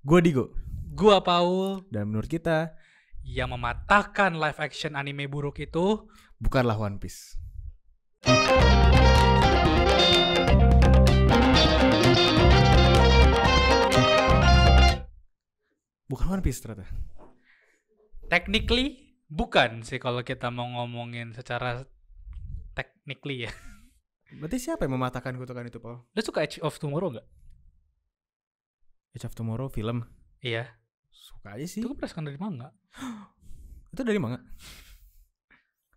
Gua Digo. Gua Paul. Dan menurut kita yang mematahkan live action anime buruk itu bukanlah One Piece. Bukan One Piece ternyata. technically bukan sih kalau kita mau ngomongin secara technically ya. Berarti siapa yang mematahkan kutukan itu, Paul? Lu suka Edge of Tomorrow gak? Edge of Tomorrow film. Iya. Suka aja sih. Itu kan berdasarkan dari manga. Itu dari manga.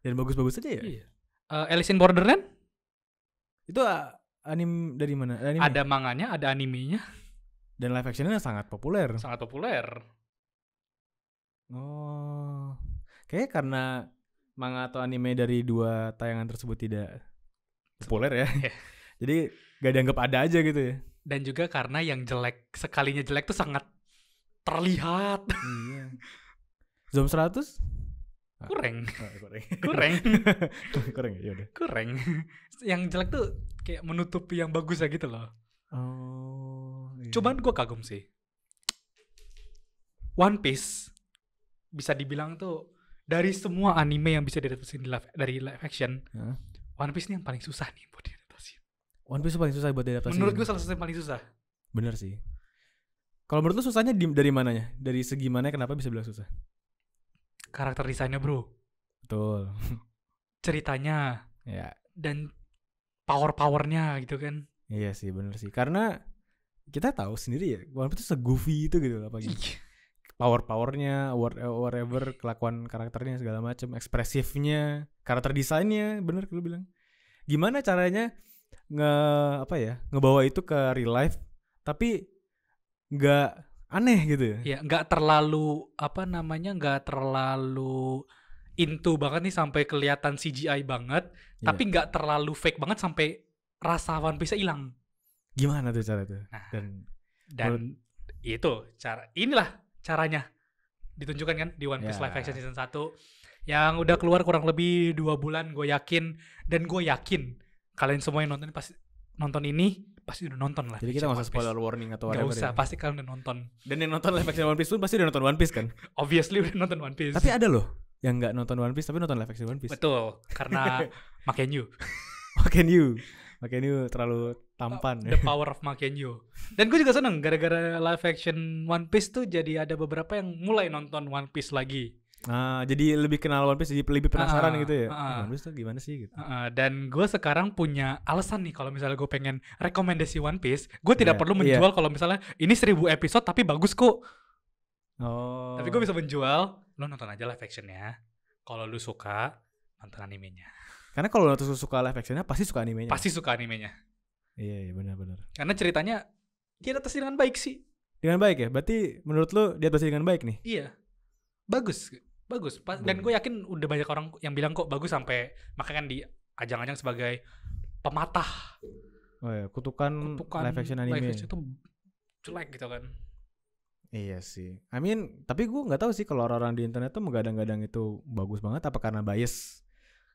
Dan bagus-bagus aja ya. Iya. Alice in Borderland? Itu anime dari mana? Anime. Ada manganya, ada animenya. Dan live actionnya sangat populer. Sangat populer. Oh. Kayaknya karena manga atau anime dari dua tayangan tersebut tidak populer ya. Jadi gak dianggap ada aja gitu ya. Dan juga karena yang jelek, sekalinya jelek tuh sangat terlihat. Iya. Zom 100? Kurang. Kurang. Kurang. Kurang ya udah. Kurang. Yang jelek tuh kayak menutupi yang bagus ya gitu loh. Oh. Iya. Cuman gue kagum sih. One Piece bisa dibilang tuh dari semua anime yang bisa diadaptasi dari live action, One Piece ini yang paling susah nih buat diadaptasi. One Piece paling susah buat diadaptasi. Menurut gue salah satu yang paling susah. Bener sih. Kalau menurut lu susahnya dari mananya? Dari segi mana kenapa bisa bilang susah? Karakter desainnya bro. Betul. Ceritanya. Ya. Dan powernya gitu kan. Iya sih bener sih. Karena kita tahu sendiri ya One Piece itu se-goofy itu gitu apa gitu. Powernya, whatever, kelakuan karakternya segala macam, ekspresifnya, karakter desainnya, bener lu bilang. Gimana caranya ngebawa itu ke real life tapi nggak aneh gitu ya? Ya nggak terlalu nggak terlalu into banget nih sampai kelihatan CGI banget, tapi nggak terlalu fake banget sampai rasa One Piece hilang. Gimana tuh cara itu? Nah, dan itu inilah caranya ditunjukkan kan di One Piece live action season 1 yang udah keluar kurang lebih 2 bulan gue yakin, dan gue yakin kalian semua yang nonton ini pasti udah nonton lah. Jadi kita nggak usah spoiler warning atau whatever. Nggak usah, pasti kalian udah nonton. Dan yang nonton live action One Piece pun pasti udah nonton One Piece kan? Obviously udah nonton One Piece. Tapi ada loh yang nggak nonton One Piece tapi nonton live action One Piece. Betul, karena Makenyu. Makenyu terlalu tampan. The power of Makenyu. Dan gue juga seneng gara-gara live action One Piece tuh jadi ada beberapa yang mulai nonton One Piece lagi. Jadi lebih kenal One Piece, jadi lebih penasaran gitu ya. One Piece tuh gimana sih gitu. Dan gue sekarang punya alasan nih kalau misalnya gue pengen rekomendasi One Piece, gue tidak perlu menjual kalau misalnya ini 1000 episode tapi bagus kok. Oh. Tapi gue bisa menjual, lo nonton aja live actionnya. Kalau lu suka, nonton animenya. Karena kalau lu suka live actionnya pasti suka animenya. Pasti suka animenya. Iya benar-benar. Karena ceritanya diadaptasi dengan baik sih. Dengan baik ya? Berarti menurut lu diadaptasi dengan baik nih? Iya. Bagus. Dan gue yakin udah banyak orang yang bilang kok bagus sampai makanya kan diajang-ajang sebagai pematah. Oh ya, kutukan live action anime. Live action itu jelek gitu kan. Iya sih. Tapi gue nggak tahu sih kalau orang-orang di internet tuh menggadang-gadang itu bagus banget apa karena bias.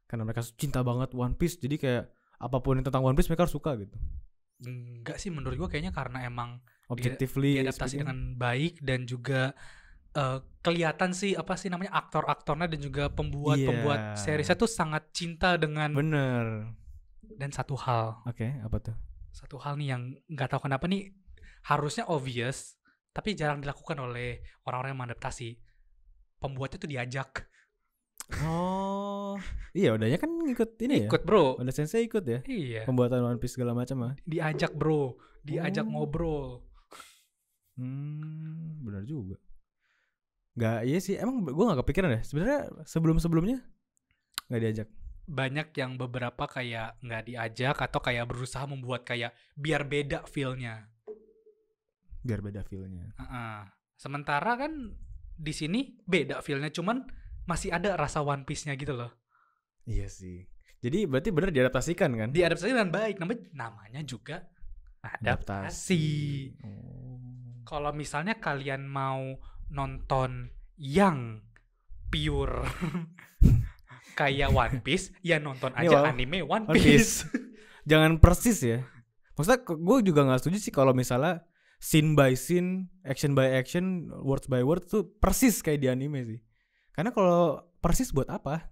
Karena mereka cinta banget One Piece, jadi kayak apapun yang tentang One Piece mereka harus suka gitu. Enggak sih, menurut gue kayaknya karena emang objectively diadaptasi dengan baik dan juga kelihatan sih aktor-aktornya dan juga pembuat seriesnya tuh sangat cinta dengan. Bener. Dan satu hal. Oke, apa tuh? Satu hal nih yang nggak tahu kenapa nih harusnya obvious tapi jarang dilakukan oleh orang-orang yang mengadaptasi. Pembuatnya tuh diajak. Oh, iya udahnya kan ikut ini ikut bro. Udah sensei ikut ya. Iya. Pembuatan One Piece segala macam mah. Diajak bro, diajak ngobrol. Benar juga. Nggak, iya sih. Emang gue nggak kepikiran deh. Sebenarnya sebelumnya nggak diajak. Banyak yang beberapa kayak nggak diajak atau kayak berusaha membuat kayak biar beda feel-nya. Sementara kan di sini beda feel-nya, cuman masih ada rasa One Piece-nya gitu loh. Iya sih. Jadi berarti benar diadaptasikan kan? Diadaptasikan dengan baik. Namanya juga adaptasi. Kalau misalnya kalian mau nonton yang pure kayak One Piece, ya nonton aja anime One Piece. Jangan persis ya. Maksudnya gue juga gak setuju sih kalau misalnya scene by scene, action by action, words by word tuh persis kayak di anime sih. Karena kalau persis buat apa?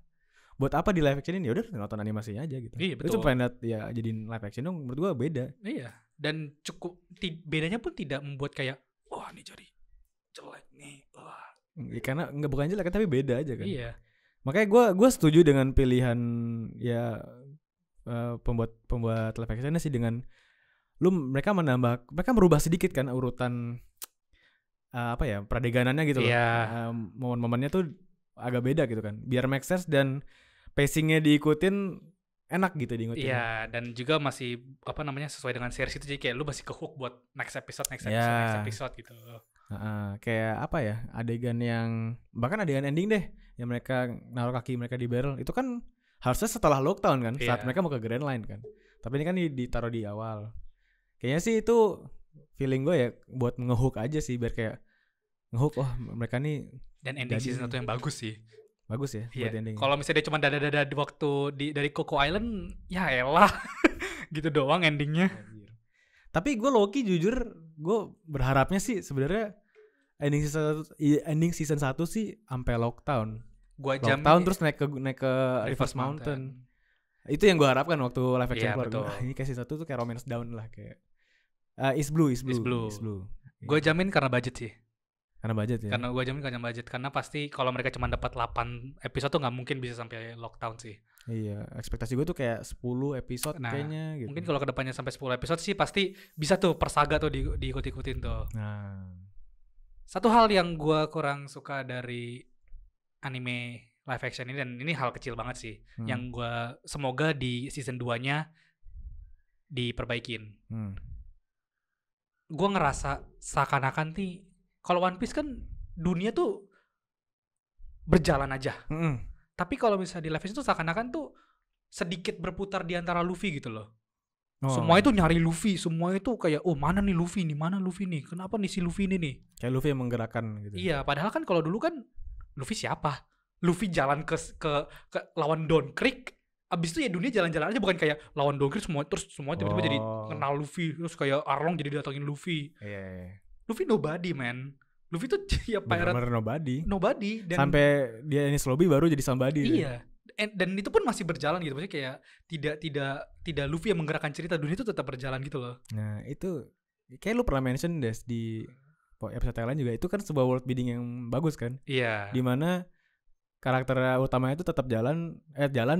Buat apa di live action ini? Ya udah nonton animasinya aja gitu. Iya, Itu betul. pengen liat ya jadiin live action dong, menurut gua beda. Iya, dan cukup bedanya pun tidak membuat kayak wah ini jadi jelek nih. Wah. Ya, karena nggak bukan jelek tapi beda aja kan. Iya. Makanya gua setuju dengan pilihan ya pembuat live actionnya sih, dengan mereka merubah sedikit kan urutan apa ya pradeganannya gitu loh. Iya. Momen-momennya tuh agak beda gitu kan, biar make sense dan pacingnya diikutin enak gitu diikutin. Iya, dan juga masih apa namanya sesuai dengan series itu, jadi kayak lu masih ke hook buat next episode gitu. Kayak apa ya, adegan yang bahkan adegan ending deh yang mereka naruh kaki mereka di barrel itu kan harusnya setelah lockdown kan, saat mereka mau ke Grand Line kan, tapi ini kan ditaruh di awal. Kayaknya sih itu feeling gue ya buat ngehook aja sih, biar kayak ngehook mereka nih. Dan ending season 1 yang bagus sih. Bagus ya buat ending. Kalau misalnya dia cuma dada-dada di waktu dari Coco Island, ya elah. Gitu doang endingnya. Tapi gue low-key jujur gue berharapnya sih sebenarnya ending season 1 sih sampai lockdown. Lockdown terus naik ke Reverse Mountain. Itu yang gue harapkan waktu live action keluar. Ini kayak season 1 tuh kayak Romance Down lah kayak. East Blue. Gue jamin karena budget sih. Karena budget ya. Karena gue jamin karena budget, karena pasti kalau mereka cuma dapat 8 episode tuh nggak mungkin bisa sampai lockdown sih. Iya, ekspektasi gue tuh kayak 10 episode kayaknya gitu. Mungkin kalau kedepannya sampai 10 episode sih pasti bisa tuh per saga tuh diikut-ikutin tuh. Nah. Satu hal yang gue kurang suka dari anime live action ini, dan ini hal kecil banget sih, yang gue semoga di season 2-nya diperbaikin. Gue ngerasa seakan-akan nih kalau One Piece kan dunia tuh berjalan aja. Tapi kalau misalnya di live action tuh seakan-akan tuh sedikit berputar di antara Luffy gitu loh. Semua itu nyari Luffy, semua itu kayak mana nih Luffy nih, kenapa nih si Luffy ini nih. Kayak Luffy yang menggerakkan gitu. Iya, padahal kan kalau dulu kan Luffy siapa? Luffy jalan ke lawan Don Creek, abis itu ya dunia jalan-jalan aja, bukan kayak lawan Don Creek semua tiba-tiba jadi kenal Luffy, terus kayak Arlong jadi datangin Luffy. Iya. Luffy nobody man. Luffy tuh ya pirate. Bener-bener nobody. Dan sampai dia ini lobby baru jadi somebody. Iya. Dan itu pun masih berjalan gitu. Maksudnya kayak tidak Luffy yang menggerakkan cerita, dunia itu tetap berjalan gitu loh. Nah itu kayak lu pernah mention Des di episode yang lain juga, itu kan sebuah world building yang bagus kan. Iya. Dimana karakter utamanya itu tetap jalan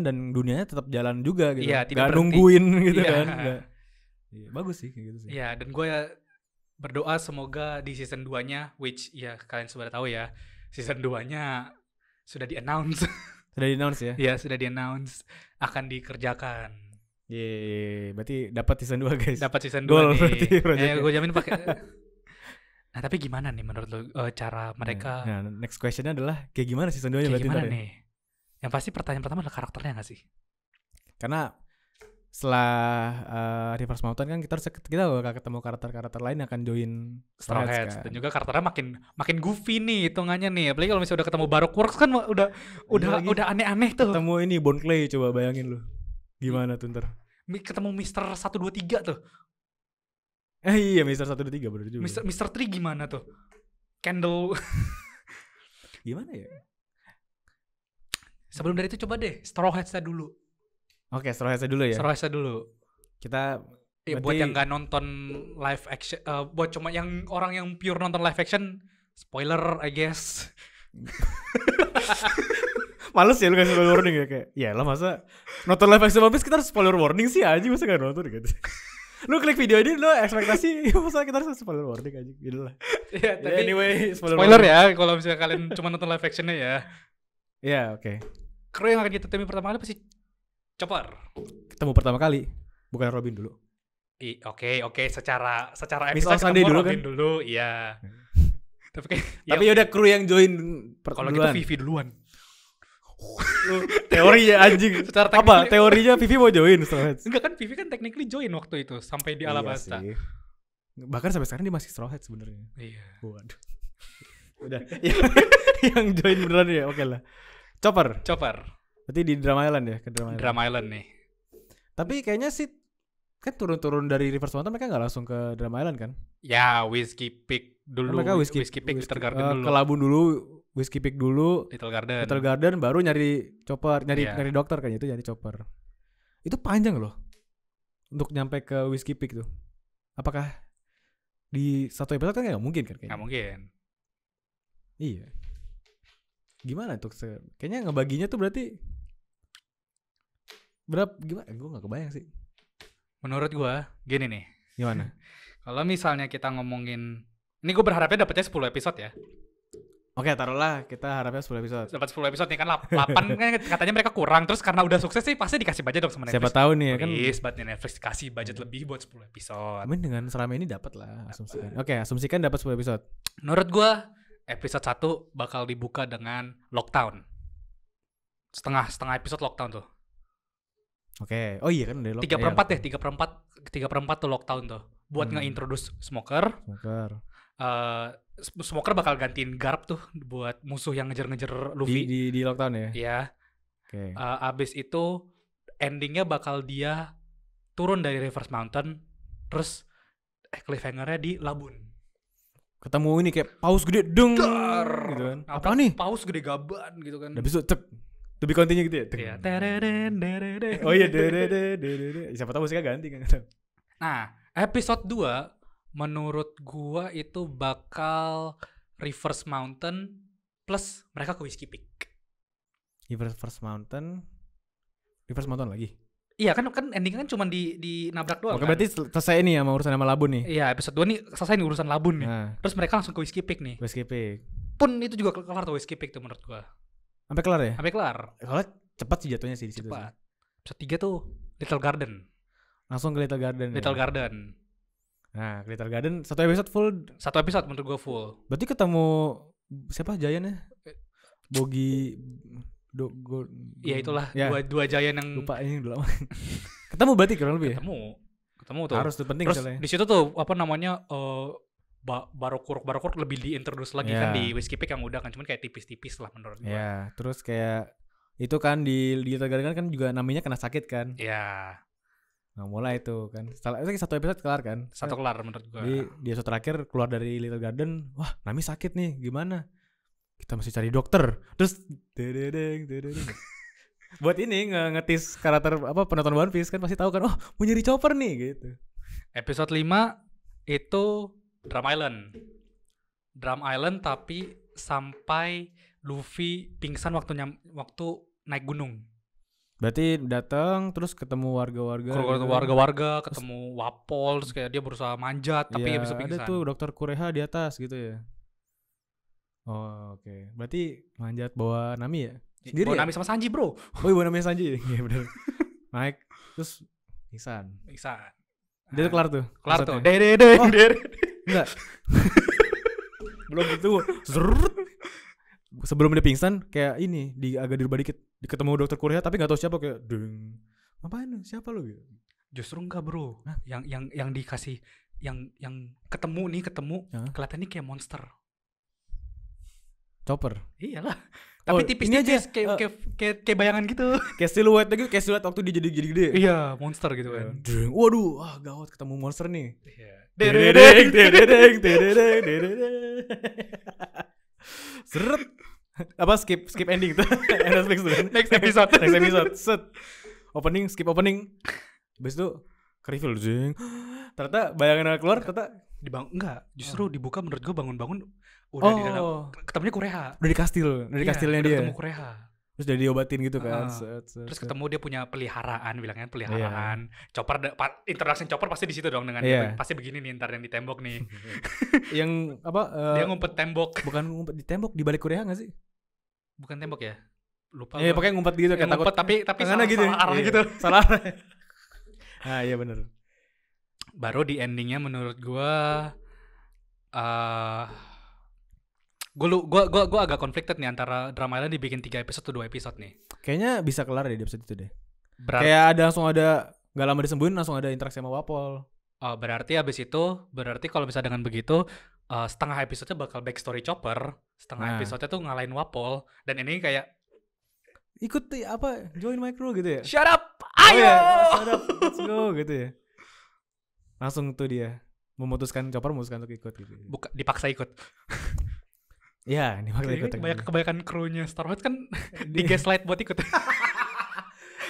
dan dunianya tetap jalan juga gitu. Iya, gak nungguin gitu kan. Iya, bagus sih kayak gitu sih. Iya, dan gue berdoa semoga di season 2-nya, which ya kalian sudah tahu ya, season 2-nya sudah di-announce. Sudah di-announce ya? Iya, sudah di-announce akan dikerjakan. Yeay, berarti dapat season 2 guys. Dapat season 2 nih. Gue jamin pakai. Nah, tapi gimana nih menurut lo cara mereka? Nah, next question-nya adalah kayak gimana season 2-nya berarti gimana nih? Yang pasti pertanyaan pertama adalah karakternya gak sih? Karena setelah Reverse Mountain kan kita bakal ketemu karakter-karakter lain yang akan join Straw Hats kan. Dan juga karakternya makin goofy nih hitungannya nih. Apalagi kalau misalnya udah ketemu Baroque Works kan udah aneh-aneh tuh. Ketemu ini Bone Clay, coba bayangin lu. Gimana tuh ntar? Ketemu Mr. 123 tuh. Iya, Mr. 123 bener juga. Mr. 3 gimana tuh? Candle. Gimana ya? Sebelum dari itu coba deh Straw Hats dulu. Oke, Straw Hats dulu ya. Straw Hats dulu. Kita buat yang gak nonton live action, buat cuma yang orang yang pure nonton live action, spoiler I guess. Males ya lu kasih spoiler warning ya, kayak ya lah masa nonton live action One Piece kita harus spoiler warning sih aja, masa gak nonton gitu. Lu klik video ini lu ekspektasi masa kita harus spoiler warning aja gitu lah. Ya, tapi anyway, spoiler ya kalau misalnya kalian cuma nonton live actionnya ya. Iya, oke. Kru yang akan kita temui pertama kali pasti Chopper. Ketemu pertama kali bukan Robin dulu. Oke, secara episode ketemu dulu Robin kan? Dulu, iya. Tapi yaudah kru yang join kalau gitu Vivi duluan. Teorinya anjing. Apa? Teorinya Vivi mau join Straw Hats? Enggak kan, Vivi kan technically join waktu itu sampai di Alabasta. Iya, bahkan sampai sekarang dia masih Straw Hats sebenarnya. Iya. Waduh. Udah. Yang join beneran ya, oke lah. Chopper. Berarti di Drama Island ya, ke Drama Island nih. Tapi kayaknya sih kan turun-turun dari Reverse Mountain mereka nggak langsung ke Drama Island kan? Ya, Whiskey Peak dulu. Mereka Whiskey Peak, Little Garden dulu. Ke Labun dulu, Whiskey Peak dulu, Little Garden. Little Garden, baru nyari chopper, nyari Iya. nyari dokter kan itu nyari chopper. Itu panjang loh untuk nyampe ke Whiskey Peak tuh. Apakah di satu episode kan nggak mungkin kan kayaknya? Nggak mungkin. Iya. Gimana tuh? Kayaknya ngebaginya tuh berarti berapa? Gimana? Gue nggak kebayang sih. Menurut gua gini nih. Gimana? Kalau misalnya kita ngomongin, ini gue berharapnya dapetnya 10 episode ya. Oke, taruhlah kita harapnya 10 episode. Dapat 10 episode nih kan 8 kan katanya mereka kurang, terus karena udah sukses sih pasti dikasih budget dong sama Netflix. Siapa tahu nih ya kan. Please, Netflix kasih budget lebih buat 10 episode. Amin dengan selama ini dapat lah asumsikan. Oke, asumsikan dapat 10 episode. Menurut gua episode 1 bakal dibuka dengan lockdown. Setengah episode lockdown tuh. Oke. Oh iya kan udah 3/4 deh, 3/4 tuh lockdown tuh. Buat nge-introduce Smoker. Smoker bakal gantiin Garp tuh buat musuh yang ngejar-ngejar Luffy. Di lockdown ya? Iya. Oke. Abis itu endingnya bakal dia turun dari Reverse Mountain, terus cliffhanger-nya di Labun. Ketemu ini kayak paus gede deng gitu kan. Apa nih? Paus gede gaban gitu kan. Habis itu cek to be continue gitu ya. Iya. Tereden. Oh iya dede. Siapa tahu musiknya ganti kan. Nah, episode 2 menurut gua itu bakal Reverse Mountain plus mereka ke Whiskey Peak. Reverse Mountain lagi. Iya kan endingnya kan cuma di nabrak doang. Oke, kan? berarti selesai ini ya mau urusan sama Labun nih. Iya, episode 2 nih selesai nih urusan Labun nih. Nah, Terus mereka langsung ke Whiskey Peak nih. Whiskey Peak. Pun itu juga kelar tuh Whiskey Peak tuh menurut gua. Sampai kelar ya? Sampai kelar. Kalau cepat sih jatuhnya sih di situ. Cepat. Episode 3 tuh Little Garden. Langsung ke Little Garden. Little ya? Garden. Nah, ke Little Garden satu episode full. Satu episode menurut gua full. Berarti ketemu siapa Giant-nya? Bogi Ya itulah ya. dua giant yang Lupa ini udah lama. Ketemu berarti kurang lebih ya? Ketemu tuh. Harus tuh penting Terus soalnya. di situ tuh apa namanya Barokur lebih diintroduce lagi kan di Whiskey Peak yang udah kan cuman kayak tipis-tipis lah menurut gua. Ya, terus kayak itu kan di Little Garden kan juga namanya kena sakit kan. Ya. Nah, mulai itu kan. Itu satu episode kelar kan. Satu kelar menurut gua. Di episode terakhir keluar dari Little Garden, wah, Nami sakit nih, gimana? Kita mesti cari dokter. Terus buat ini ngetis karakter apa penonton One Piece kan pasti tahu kan, oh, mau nyari chopper nih gitu. Episode 5 itu Drum Island tapi sampai Luffy pingsan waktu naik gunung. Berarti datang terus ketemu warga-warga. Warga-warga ketemu Wapol terus kayak dia berusaha manjat tapi ya, bisa pingsan. Ada tuh dokter Kureha di atas gitu ya. Oh, oke. Berarti manjat bawa Nami ya? Sendiri bawa ya? Nami sama Sanji, bro. Oh, bawa Nami Sanji. Iya benar. Naik terus pingsan. Dia tuh kelar tuh. Kelar tuh. Enggak. Belum gitu. Sebelum dia pingsan kayak ini agak dirubah dikit. Ketemu dokter Korea tapi enggak tahu siapa kayak deng. Ngapain lu? Siapa lu gitu? Justru enggak, bro. Hah? Yang dikasih yang ketemu kelihatannya kayak monster. Chopper. Iyalah. Tapi tipis-tipis kayak bayangan gitu. Kayak siluet lagi, kayak siluet waktu dia jadi gede. Iya, monster gitu kan. Waduh, gawat ketemu monster nih. Iya. Seret. Apa skip ending tuh. Netflix tuh. Next episode. Set. Skip opening. Habis itu ke-reveal jeng. Ternyata bayangan keluar ternyata enggak, justru dibuka menurut gue bangun-bangun udah di dalam ketemunya Kureha. Udah di kastilnya dia. Ketemu Kureha. Terus udah diobatin gitu kan. Terus ketemu dia punya peliharaan, bilangnya peliharaan. Chopper introduction Chopper pasti di situ dong dengan pasti begini nih ntar yang di tembok nih. Yang apa? Dia ngumpet tembok. Bukan ngumpet di tembok, di balik Kureha enggak sih? Bukan tembok ya? Lupa. Iya, pokoknya ngumpet gitu kayak takut. Tapi salah arah gitu. Salah arah. Ah, iya benar. Baru di endingnya menurut gue agak conflicted nih antara Drum Island dibikin 3 episode atau 2 episode nih. Kayaknya bisa kelar deh di episode itu deh. Kayak langsung ada gak lama disembuhin langsung ada interaksi sama Wapol. Berarti kalau misalnya dengan begitu setengah episode bakal backstory Chopper, setengah episode tuh ngalahin Wapol, dan ini kayak ikut apa join my crew gitu ya. Shut up, ayo. Shut up, let's go gitu ya. Langsung tuh dia Chopper memutuskan untuk ikut gitu. Dipaksa ikut. Iya, dipaksa ikut. Kebanyakan krunya Star Wars kan di gaslight buat ikut.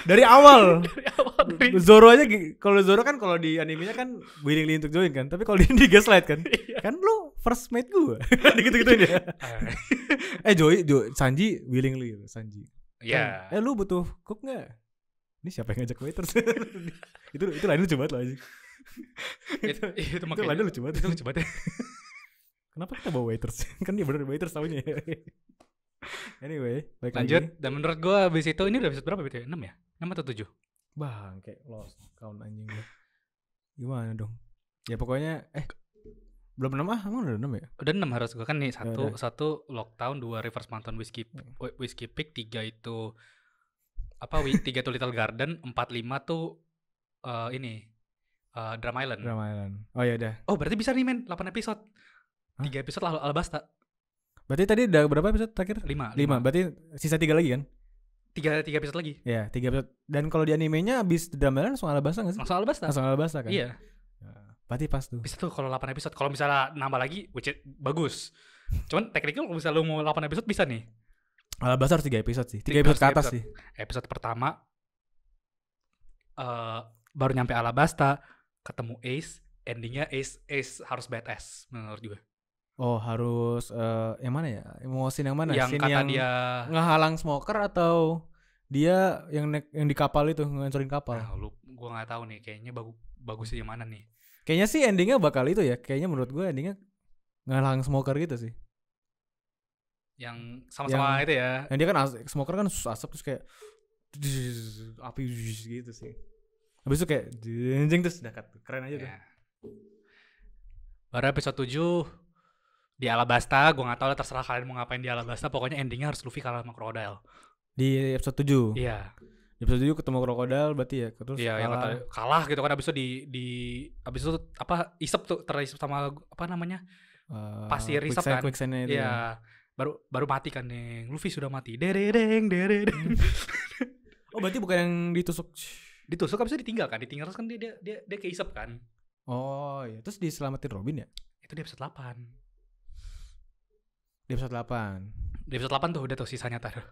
Dari awal. Dari awal. Zoro aja, kalau Zoro kan kalau di animenya kan willingly untuk join kan, tapi kalau di gaslight kan, kan lu first mate gue, gitu-gituin ya. Sanji willingly, Sanji. Iya. Lu butuh cook nggak? Ini siapa yang ngajak waiters? itu lain lucu banget loh aja. itu lain lucu banget. Itu lucu banget. Kenapa kita bawa waiters? Kan dia bener waiters taunya ya. Anyway, lanjut. Dan menurut gue abis itu ini udah episode berapa gitu ya? 6 ya? 6 atau 7? Bang, kayak lost count anjing gue. Gimana dong? Ya pokoknya belum 6 emang udah 6 ya? Udah 6 harus gue kan nih. Satu Lockdown, 2 Reverse Mountain Whiskey Peak, 3 itu 3 tuh Little Garden, 4, 5 tuh Drama Island. Oh ya udah. Oh berarti bisa nih men 8 episode. 3 episode lalu Alabasta. Berarti tadi udah berapa episode terakhir? 5. Berarti sisa 3 lagi kan? 3 episode lagi. Ya, 3 episode. Dan kalau di animenya abis Drama Island langsung Alabasta gak sih? Langsung Alabasta kan? Iya. Berarti pas tuh. Bisa tuh kalau 8 episode. Kalau misalnya nambah lagi, bagus. Cuman technical kalau misalnya lu mau 8 episode bisa nih. Alabasta harus 3 episode sih. 3 episode ke atas sih. Episode pertama baru nyampe Alabasta, ketemu Ace, endingnya Ace harus badass menurut gue. Oh harus yang mana ya? Scene yang mana? Yang scene kata yang dia ngehalang smoker atau dia yang di kapal itu ngancurin kapal? Nah, gue nggak tahu nih. Kayaknya bagusnya yang mana nih? Kayaknya sih endingnya bakal itu ya. Kayaknya menurut gue endingnya ngehalang smoker gitu sih. Yang sama-sama itu ya. Yang dia kan smoker kan asap terus kayak api gitu sih. Habis itu kayak jenjeng terus dekat. Keren aja tuh. Baru episode 7 di Alabasta, gue gak tau lah terserah kalian mau ngapain di Alabasta. Pokoknya endingnya harus Luffy kalah sama Crocodile. Di episode 7? Iya. Di episode 7 ketemu Crocodile berarti ya. Terus yang kalah gitu kan. Abis itu abis itu isep tuh, terisep sama apa namanya, pasir isep kan. Quicksandnya itu ya. Baru mati kan nih. Luffy sudah mati. Dereng. Oh berarti bukan yang ditusuk. Ditusuk abis itu ditinggal kan. Ditinggal terus kan dia keisep kan. Oh iya. Terus diselamatin Robin ya? Itu di episode 8. Di episode 8. Di episode 8 tuh udah tuh sisanya taruh.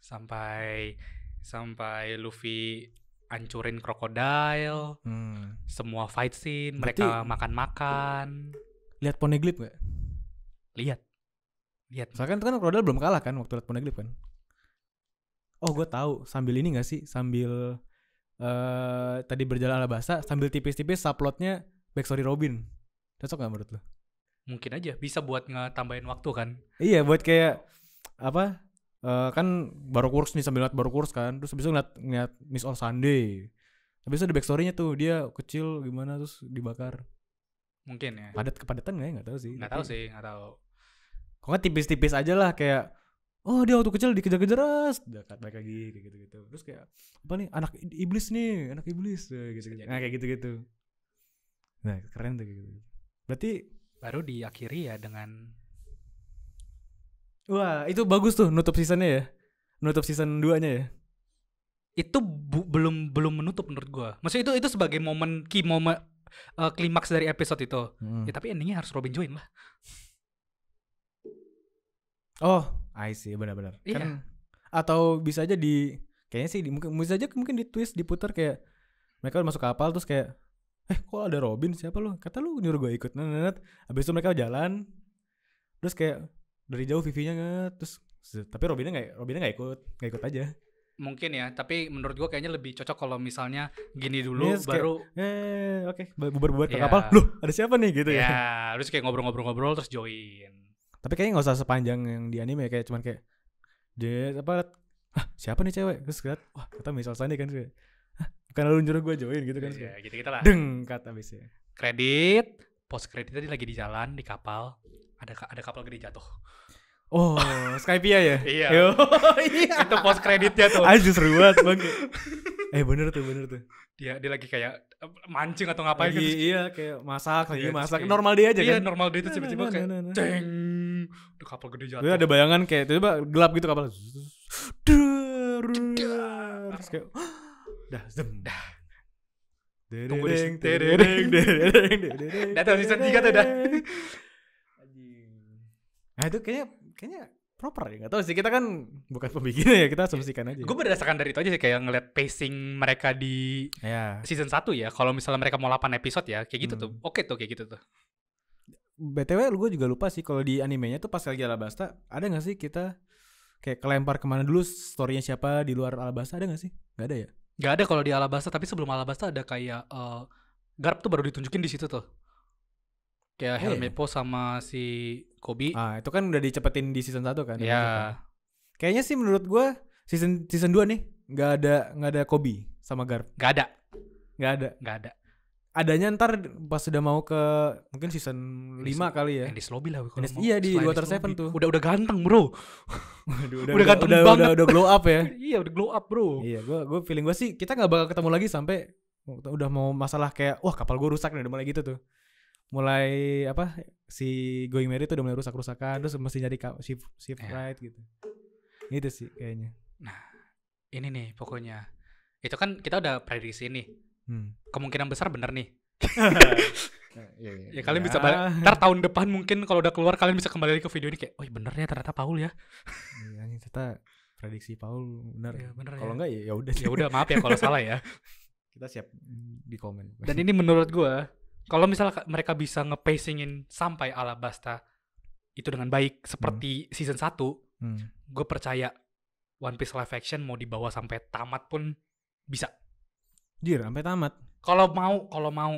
Sampai Luffy hancurin Crocodile. Semua fight scene. Berarti mereka makan-makan. Lihat Poneglyph gak? Lihat. Soalnya kan Crocodile belum kalah kan waktu lihat Poneglyph kan. Oh gue tahu. Sambil ini gak sih? Sambil tadi berjalan Alabasta. Sambil tipis-tipis subplotnya backstory Robin. Cocok gak menurut lo? Mungkin aja bisa buat ngetambahin waktu kan. Iya buat kayak apa kan Baroque Works nih, sambil ngeliat Baroque Works kan. Terus abis itu ngeliat Miss All Sunday. Habis itu ada backstory-nya tuh, dia kecil gimana terus dibakar. Mungkin ya. Kepadatan gak ya? Gak tahu sih. Gak tahu. Kok gak tipis-tipis aja lah kayak dia waktu kecil dikejar-kejar dekat balik lagi kayak gitu-gitu. Terus kayak apa nih, anak iblis gitu. Nah kayak gitu-gitu. Nah keren tuh kayak gitu. Berarti baru diakhiri ya dengan wah itu bagus tuh nutup seasonnya ya. Nutup season 2 nya ya. Itu belum menutup menurut gua. Maksudnya itu sebagai key moment klimaks dari episode itu. Ya tapi endingnya harus Robin join lah. Oh, I see, benar-benar. Iya. Kan atau bisa aja kayaknya sih mungkin di twist diputar kayak mereka masuk kapal terus kayak kok ada Robin, siapa lu? Kata lu nyuruh gue ikut. Habis itu mereka jalan. Terus kayak dari jauh Vivi-nya terus tapi Robinnya enggak ikut aja. Mungkin ya, tapi menurut gue kayaknya lebih cocok kalau misalnya gini dulu baru oke, bubar ke kapal. Loh, ada siapa nih gitu ya. Ya, terus kayak ngobrol-ngobrol terus join. Tapi kayaknya enggak usah sepanjang yang di anime kayak cuman kayak siapa nih cewek? Terus lihat, wah, kata Miss All Sunday kan kayak bukan lu nyuruh gue join gitu kan. Iya, gitu-gitu lah. Deng, kata abisnya. Kredit, post kredit tadi lagi di jalan di kapal, ada kapal gede jatuh. Oh, Skypia ya? Iya. Iya. Itu post kreditnya tuh. Aduh seru banget bang. Bener tuh. Dia lagi kayak mancing atau ngapain gitu. Iya, kayak masak. Normal dia aja kan? Iya, normal dia itu tiba-tiba kayak ceng. Udah kapal gede jatuh. Ada bayangan kayak tiba-tiba gelap gitu kapal. Terus kayak dah. Tunggu di sini. Datang season 3 tuh udah. Nah itu kayaknya proper ya. Gak tahu sih, kita kan bukan pembikinnya ya, kita asumsikan aja. Gue berdasarkan dari itu aja sih, kayak ngeliat pacing mereka di season 1 ya. Kalau misalnya mereka mau 8 episode ya, kayak gitu tuh. Oke tuh kayak gitu tuh. BTW gue juga lupa sih kalau di animenya tuh pas lagi Alabasta ada gak sih kita kayak kelempar kemana dulu, story-nya siapa di luar Alabasta, ada gak sih? Gak ada ya? Gak ada kalau di Alabasta, tapi sebelum Alabasta ada kayak Garp tuh baru ditunjukin di situ tuh. Kayak Helmeppo sama si Kobe. Itu kan udah dicepetin di season 1 kan. Iya. Kayaknya sih menurut gue season 2 nih nggak ada Kobe sama Garp. Gak ada. Adanya ntar pas sudah mau ke mungkin season 5 kali ya. Ennis Lobby lah. Iya di Water 7 tuh. Udah ganteng bro. udah ganteng banget. Udah glow up ya. Iya udah glow up bro. Iya gue feeling gue sih kita nggak bakal ketemu lagi sampai udah mau masalah kayak wah kapal gue rusak nih, udah mulai gitu tuh. Mulai apa si Going Merry tuh udah mulai rusak-rusakan, terus mesti nyari shift right gitu. Gitu sih kayaknya. Nah ini nih pokoknya itu kan kita udah prediksi nih. Kemungkinan besar bener nih. Ya kalian bisa balik. Ntar tahun depan mungkin kalau udah keluar kalian bisa kembali lagi ke video ini kayak oh bener ya ternyata Paul ya. Iya ternyata prediksi Paul benar. Ya, bener kalau ya. Enggak ya udah. Ya udah maaf ya kalau salah ya. Kita siap di komen. Dan ini menurut gue kalau misalnya mereka bisa nge-pacingin sampai Alabasta itu dengan baik seperti season 1, gue percaya One Piece live action mau dibawa sampai tamat pun bisa. Jir, sampai tamat. Kalau mau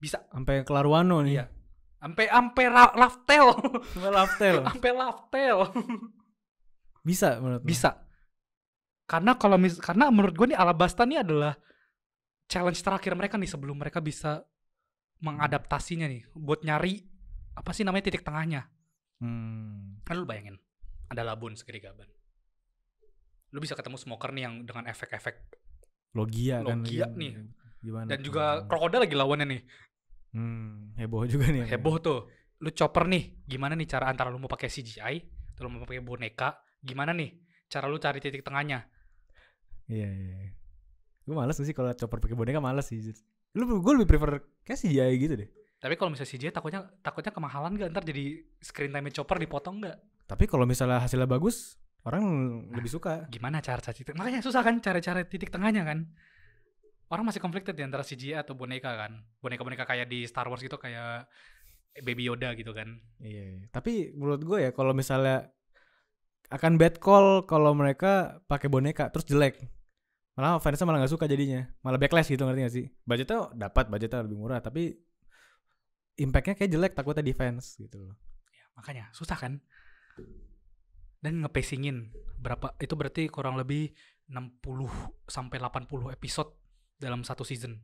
bisa. Sampai kelar Wano nih. Iya. Sampai Laftel. Sampai Laftel. Bisa menurut Bisa. Karena karena menurut gue nih Alabasta nih adalah challenge terakhir mereka nih sebelum mereka bisa mengadaptasinya nih buat nyari apa sih namanya titik tengahnya. Kan lu bayangin ada Labun segede gaban, lu bisa ketemu Smoker nih yang dengan efek-efek Logia nih gimana dan juga Crocodile lagi lawannya nih. Heboh juga nih. Heboh tuh. Lu Chopper nih gimana nih cara antara lu mau pakai CGI atau lu mau pakai boneka, gimana nih cara lu cari titik tengahnya. Iya. Gue males sih kalau Chopper pakai boneka, males sih. Gue lebih prefer kayak CGI gitu deh. Tapi kalau misalnya CGI takutnya kemahalan gak? Ntar jadi screen time Chopper dipotong gak? Tapi kalau misalnya hasilnya bagus, orang lebih suka. Gimana cara titik? Makanya susah kan cara titik tengahnya kan. Orang masih conflicted di antara CGI atau boneka kan. Boneka-boneka kayak di Star Wars gitu, kayak Baby Yoda gitu kan. Iya. Tapi menurut gue ya kalau misalnya akan bad call kalau mereka pakai boneka terus jelek. Malah fansnya malah gak suka jadinya. Malah backlash gitu, ngerti gak sih? Budgetnya lebih murah, tapi impactnya kayak jelek, takutnya di fans gitu loh. Ya, makanya susah kan. Dan nge-pacingin berapa, itu berarti kurang lebih 60-80 episode dalam satu season.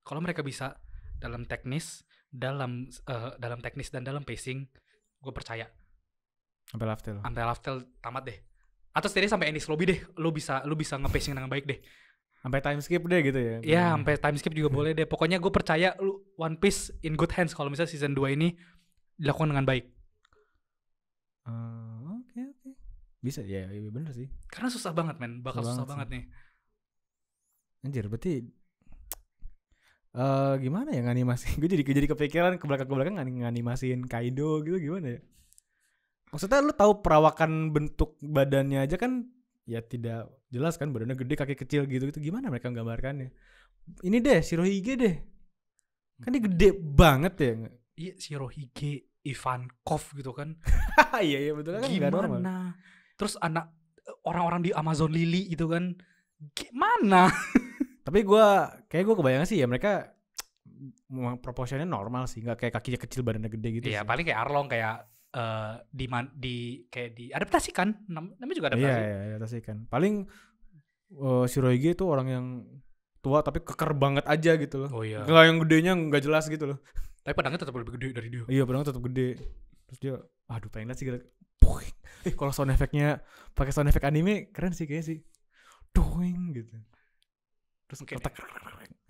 Kalau mereka bisa dalam teknis dan dalam pacing, gue percaya sampai Laftel tamat deh. Atau setidaknya sampai Ennis Lobby deh, lu bisa nge-pacing dengan baik deh. Sampai time skip deh gitu ya. Iya, sampai time skip juga boleh deh. Pokoknya gue percaya lu One Piece in good hands kalau misalnya season 2 ini dilakukan dengan baik. Oke. Bisa ya, bener sih. Karena susah banget men, bakal susah banget nih. Anjir, berarti gimana ya nganimasi? Gue jadi kepikiran ke belakang nganimasiin Kaido gitu gimana ya? Maksudnya lu tahu perawakan bentuk badannya aja kan ya tidak jelas kan, badannya gede kaki kecil gitu gimana mereka menggambarkannya? Ini deh Shirohige deh. Kan dia gede banget ya. Iya, Shirohige, Ivankov gitu kan. Iya betul kan. Gimana? Terus anak orang-orang di Amazon Lily gitu kan. Gimana? Tapi kayak gue kebayang sih ya mereka proporsinya normal sih, nggak kayak kakinya kecil badannya gede gitu. Iya, sih. paling kayak Arlong kayak diadaptasikan, namanya juga adaptasi. Iya, adaptasikan. Paling Shirohige itu orang yang tua tapi keker banget aja gitu loh. Oh iya. Nggak yang gedenya nggak jelas gitu loh. Tapi pedangnya tetap lebih gede dari dia. Iya, pedangnya tetap gede. Terus dia, pengen lihat sih gitu. Kalau sound effect-nya pakai sound effect anime keren sih kayaknya sih. Doing gitu. Terus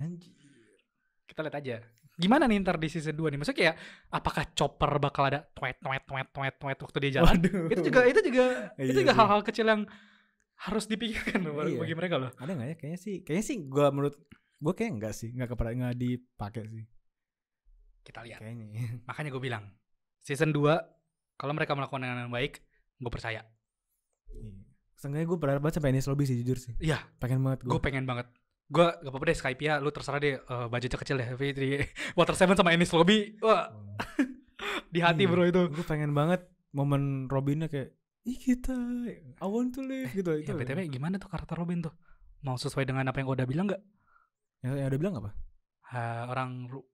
anjir. Kita lihat aja. Gimana nih ntar di season 2 nih? Maksudnya kayak apakah Chopper bakal ada tweet waktu dia jalan? Waduh. Itu juga hal-hal kecil yang harus dipikirkan loh bagi mereka loh. Ada nggak ya? Kayaknya sih gue menurut Gue kayak enggak sih, enggak dipakai sih. Kita lihat. Kayaknya. Makanya gue bilang season 2 kalau mereka melakukan dengan baik, gue percaya. Seenggaknya gue berharap banget sampai Enies Lobby sih jujur sih. Iya, Pengen banget gue. gue pengen banget. Gue gak apa-apa deh Skype ya, lu terserah deh, budgetnya kecil deh. Tapi di Water 7 sama Enies Lobby, wah, di hati bro itu. Gue pengen banget momen Robinnya kayak, ih kita, I want to live gitu. Ya BTW gimana tuh karakter Robin tuh? Mau sesuai dengan apa yang gue udah bilang gak? Yang udah bilang apa?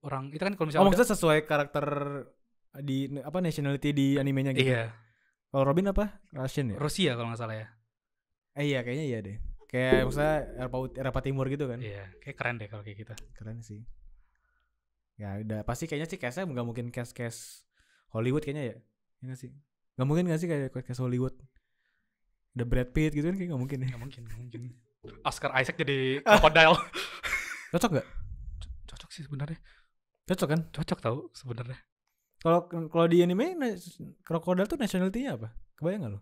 Orang itu kan kalau misalnya maksudnya sesuai karakter di apa nationality di animenya gitu. Iya. Kalau Robin apa? Russian ya? Rusia kalau gak salah ya. Iya kayaknya iya deh. Kayak misalnya Eropa Timur gitu kan. Iya, kayak keren deh kalau kayak gitu. Keren sih. Ya udah pasti kayaknya sih cast-nya nggak mungkin cast Hollywood kayaknya ya. Ya nggak sih? Nggak mungkin nggak sih kayak cast Hollywood. Ada Brad Pitt gitu kan kayak nggak mungkin ya. Nggak mungkin. Oscar Isaac jadi crocodile. Cocok nggak? Cocok sih sebenarnya. Cocok kan? Cocok tau sebenarnya. Kalau di anime crocodile tuh nationality-nya apa? Kebayang nggak lo?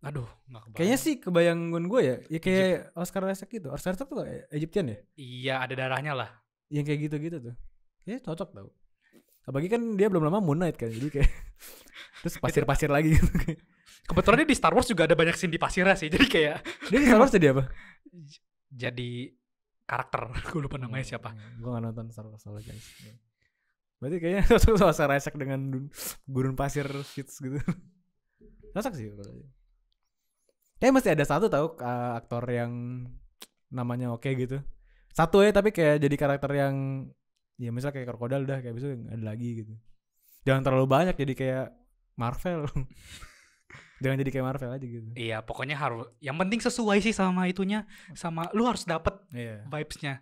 Aduh, nggak kebayang. Kayaknya sih kebayangan gue ya. Ya kayak Oscar Isaac gitu. Oscar Isaac tuh Egyptian ya? Iya, ada darahnya lah. Yang kayak gitu-gitu tuh. Kayaknya cocok tau. Apalagi kan dia belum lama Moon Knight kan. Jadi kayak terus pasir-pasir lagi gitu. Kebetulan di Star Wars juga ada banyak scene di pasirnya sih. Jadi kayak dia di Star Wars jadi apa? Jadi karakter. Gue lupa namanya siapa. Gue gak nonton Star Wars soalnya guys. Berarti kayaknya cocok sama Oscar Isaac dengan gurun pasir shits gitu. Cocok sih. Kayak masih ada satu tahu aktor yang namanya oke gitu. Satu ya tapi kayak jadi karakter yang ya misal kayak Crocodile udah kayak besok ada lagi gitu. Jangan terlalu banyak jadi kayak Marvel. Jangan jadi kayak Marvel aja gitu. Iya, pokoknya harus. Yang penting sesuai sih sama itunya, sama lu harus dapet vibes-nya.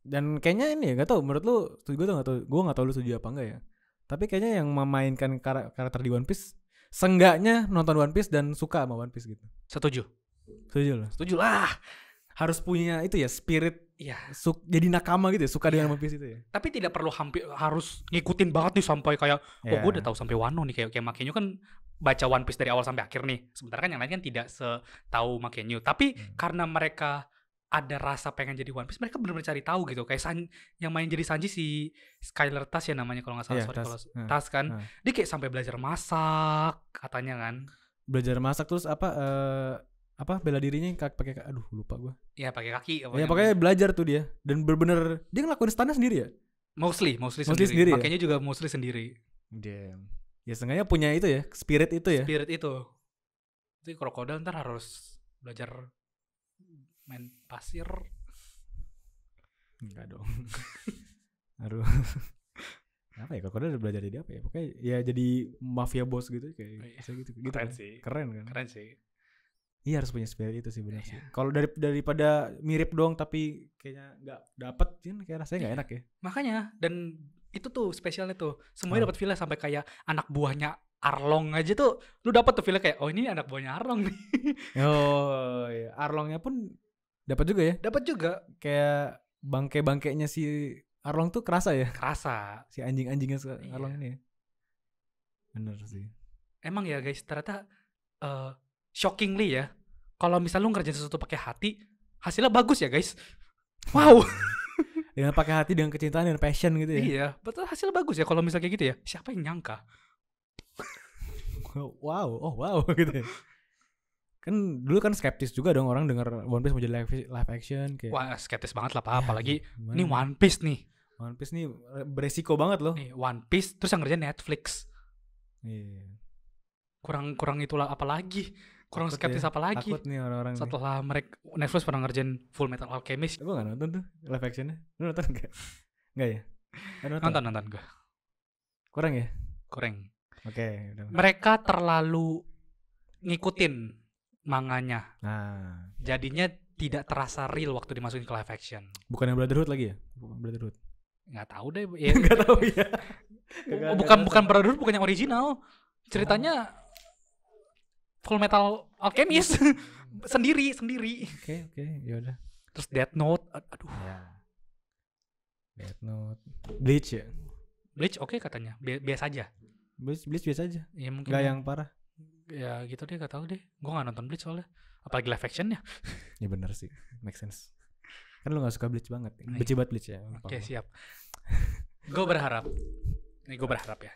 Dan kayaknya ini ya, gak tau menurut lu, gue gak tau lu setuju apa enggak ya. Tapi kayaknya yang memainkan karakter di One Piece seenggaknya nonton One Piece dan suka sama One Piece gitu. Setuju Setuju lah. Harus punya itu ya spirit. Iya. Jadi nakama gitu ya, suka dengan One Piece itu ya. Tapi tidak perlu harus ngikutin banget nih sampai kayak gue udah tahu sampai Wano nih, kayak Makenyu kan baca One Piece dari awal sampai akhir nih. Sementara kan yang lain kan tidak setahu Makenyu. Tapi karena mereka ada rasa pengen jadi One Piece, mereka benar-benar cari tahu gitu. Kayak yang main jadi Sanji si Skylar Tas ya namanya kalau nggak salah. Tas kan. Dia kayak sampai belajar masak katanya kan. Belajar masak terus apa bela dirinya pakai aduh lupa gue. Iya pakai kaki. Ya pokoknya belajar tuh dia dan bener-bener dia ngelakuin stunnya sendiri ya. Mostly sendiri. Ya? Makanya juga mostly sendiri. Damn. Ya sengaja punya itu ya spirit itu ya. Spirit itu. Jadi Crocodile ntar harus belajar main pasir. Enggak dong. Aduh. Apa ya Crocodile udah belajar jadi apa ya? Pokoknya ya jadi mafia bos gitu kayak gitu. Keren kan? sih. Keren kan? Keren sih. Iya harus punya spirit itu sih benar sih. Kalau daripada mirip doang tapi kayaknya nggak dapet kan kayak rasanya nggak enak ya. Makanya dan itu tuh spesialnya tuh semuanya dapat feel sampai kayak anak buahnya Arlong aja tuh lu dapat tuh feel kayak oh ini anak buahnya Arlong nih. Oh iya Arlongnya pun dapat juga ya. Dapat juga kayak bangke-bangkenya si Arlong tuh kerasa ya. Kerasa si anjing-anjingnya Arlong ini ya. Bener sih. Emang ya guys ternyata shockingly ya, kalau misal lu ngerjain sesuatu pakai hati, hasilnya bagus ya guys. Wow. Dengan pakai hati, dengan kecintaan, dan passion gitu ya. Iya, betul hasilnya bagus ya kalau misal kayak gitu ya. Siapa yang nyangka? Wow gitu ya. Kan dulu kan skeptis juga dong orang dengar One Piece mau jadi live action kayak. Wah skeptis banget lah Pak, apalagi ini One Piece nih. One Piece nih beresiko banget loh. Nih, One Piece terus yang ngerjain Netflix. Iya. Kurang itulah apalagi. Kurang takut skeptis ya, apa lagi? Takut nih orang-orang setelah mereka Netflix pernah ngerjain Full Metal Alchemist. Gue gak nonton tuh live actionnya. Lu nonton gak? Enggak ya? Nonton gue. Kurang ya? Kurang. Oke. Mereka terlalu ngikutin manganya. Nah. Jadinya tidak terasa real waktu dimasukin ke live action. Bukan yang Brotherhood lagi ya? Brotherhood. Nggak tahu deh. Ya, nggak tahu ya. bukan Brotherhood, bukan yang original. Ceritanya Full Metal Alchemist sendiri. Oke, ya udah. Terus Death Note, aduh. Ya. Death Note, Bleach ya. Bleach oke katanya, biasa aja. Bleach biasa aja. Ya mungkin. Gak yang parah. Ya gitu deh, gak tahu deh. Gue gak nonton Bleach soalnya. Apalagi live actionnya. Ya benar sih, make sense. Kan lu gak suka Bleach banget. Iya. Benci banget Bleach ya. Oke, siap. Gue berharap ya.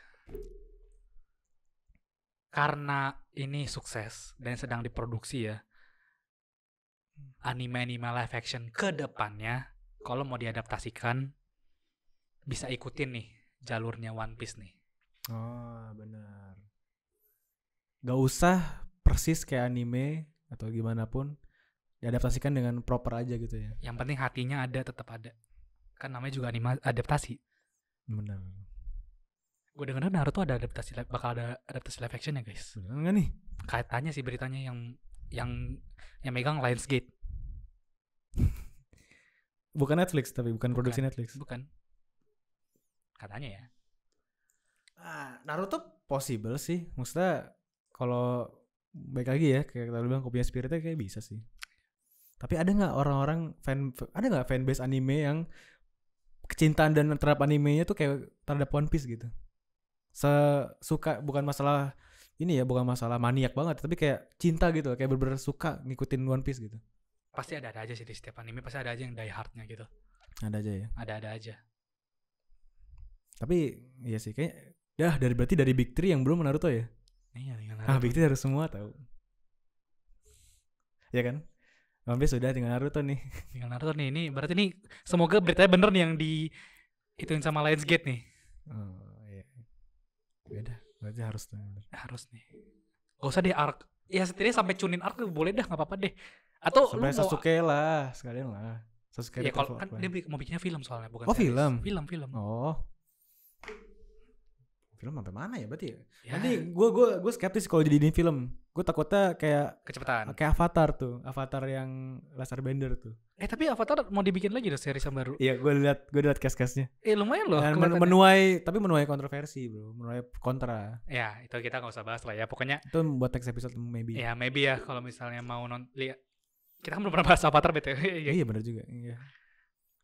Karena ini sukses dan sedang diproduksi ya. Anime-anime live action ke depannya kalau mau diadaptasikan bisa ikutin nih jalurnya One Piece nih. Oh, benar. Gak usah persis kayak anime atau gimana pun, diadaptasikan dengan proper aja gitu ya. Yang penting hatinya ada, tetap ada. Kan namanya juga anime adaptasi. Benar. Gue denger Naruto bakal ada adaptasi live action ya guys. Benar enggak nih? Katanya sih beritanya yang megang Lionsgate. Bukan Netflix tapi bukan produksi Netflix. Bukan. Katanya ya. Naruto possible sih. Maksudnya kalau baik lagi ya kayak kita bilang kopinya spiritnya kayak bisa sih. Tapi ada nggak orang-orang ada nggak fanbase anime yang kecintaan dan terhadap animenya tuh kayak terhadap One Piece gitu? Suka bukan masalah ini ya, bukan masalah maniak banget, tapi kayak cinta gitu, kayak bener-bener suka ngikutin One Piece gitu. Pasti ada aja sih di setiap anime, pasti ada aja yang die hardnya gitu. Ada aja ya. Ada aja. Tapi iya sih kayak berarti dari Big 3 yang belum Naruto ya. Iya, Naruto. Big 3 harus semua tahu. Ya kan? One Piece sudah tinggal Naruto nih. Tinggal Naruto nih. Ini berarti nih semoga beritanya bener nih yang ituin sama Lionsgate nih. Oh iya. Beda. Berarti harus nih. Gak usah deh arc. Ya setidaknya sampai Chunin arc boleh dah, nggak apa-apa deh. Atau sampai lu Sasuke lah, sekalian lah. Sasuke. Ya kalau kan dia mau bikinnya film soalnya, bukan series. Film. Oh. Film sampai mana ya berarti ya? Nanti gue skeptis kalau jadiin film. Gue takutnya kayak kecepatan. Kayak Avatar tuh, Avatar yang Last Airbender tuh. Tapi Avatar mau dibikin lagi deh series yang baru. Iya, gue liat cast-castnya. Lumayan loh. Menuai kontroversi bro, menuai kontra. Ya itu kita nggak usah bahas lah ya. Pokoknya itu buat next episode maybe. Ya maybe ya kalau misalnya mau lihat. Kita kan belum pernah bahas Avatar btw. Iya benar juga. Iya.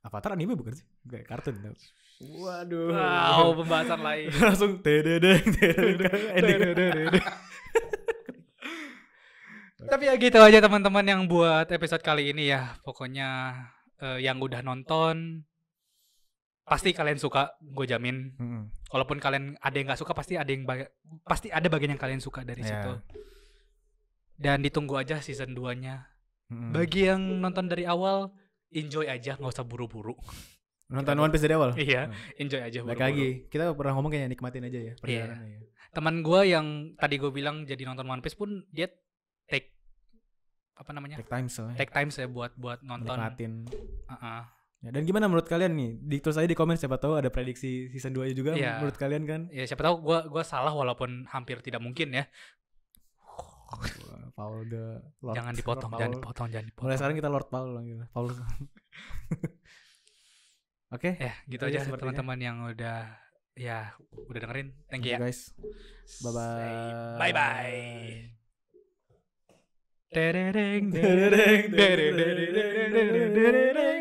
Avatar anime bukan sih? Kayak kartun tau. Waduh. Wow, pembahasan lain. Langsung dedeng. Tapi ya gitu aja teman-teman yang buat episode kali ini ya. Pokoknya yang udah nonton pasti kalian suka, gue jamin. Walaupun kalian ada yang nggak suka, pasti ada bagian yang kalian suka dari situ. Dan ditunggu aja season 2-nya. Bagi yang nonton dari awal, enjoy aja, nggak usah buru-buru. Nonton One Piece dari awal? Iya, enjoy aja. Balik lagi, kita pernah ngomong kayak nikmatin aja ya perjalanannya. Iya. Teman gue yang tadi gue bilang jadi nonton One Piece pun dia take times ya buat nonton. Nikmatin. Ya, dan gimana menurut kalian nih? Ditulis aja di komen, siapa tahu ada prediksi season 2 juga menurut kalian kan? Ya siapa tahu gue salah walaupun hampir tidak mungkin ya. Paul the Lord. Jangan dipotong. Mulai sekarang kita Lord Paul gitu. Paul. Oke. Ya, gitu aja teman-teman yang udah dengerin. Thank you ya. Guys. Bye bye.